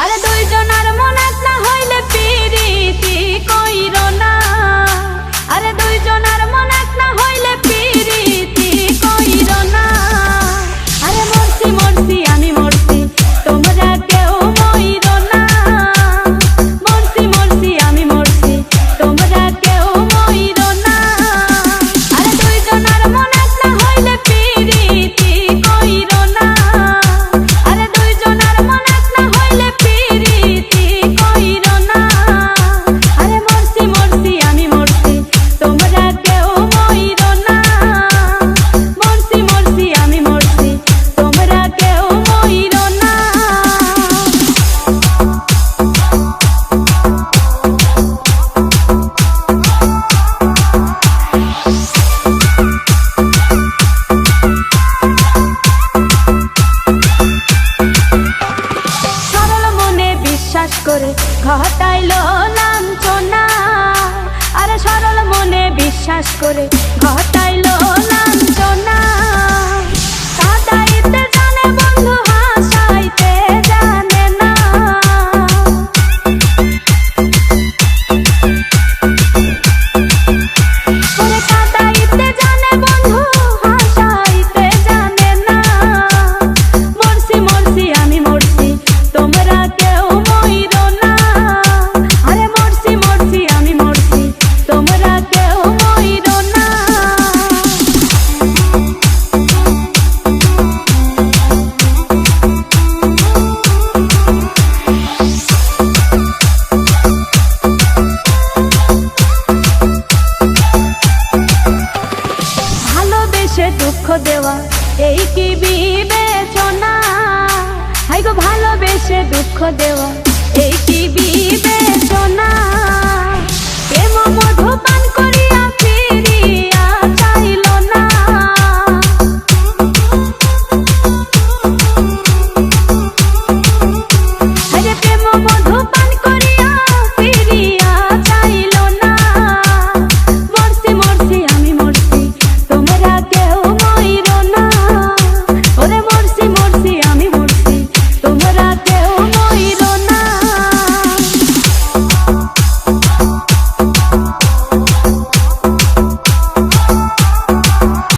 আরে দুইজনের মন এক না হইলে পিরিতি কইরো না। আরে দুইজনের মন এক না হইলে পিরিতি কইরো না। আরে মরছি মরছি আমি মরছি তোমরা কেউ মইরো না। মরছি মরছি আমি মরছি তোমরা কেউ মইরো না। আরে দুইজনের মন এক না হইলে পিরিতি কইরো না। আরে দুইজনের মন এক না হইলে পিরিতি কইরো না। আরে মরছি মরছি আমি মরছি তোমরা কেউ মইরো না। মরছি মরছি আমি মরছি তোমরা কেউ মইরো না। সরল মনে বিশ্বাস করে ঘটাইলো লাঞ্ছনা। আরে সরল মনে বিশ্বাস করে ঘটাইলো লাঞ্ছনা। কাঁদাইতে জানে বন্ধু হাসাইতে জানে না। ওরে কাঁদাইতে জানে বন্ধু হাসাইতে জানে না। মরছি মরছি আমি মরছি তোমরা কেউ মইরো না। আরে মরছি মরছি আমি মরছি তোমরা কেউ মইরো না। ভালোবেসে দুঃখ দেওয়া এই কি বিবেচনা। হাই গো ভালোবেসে দুঃখ দেওয়া এই কি বিবেচনা।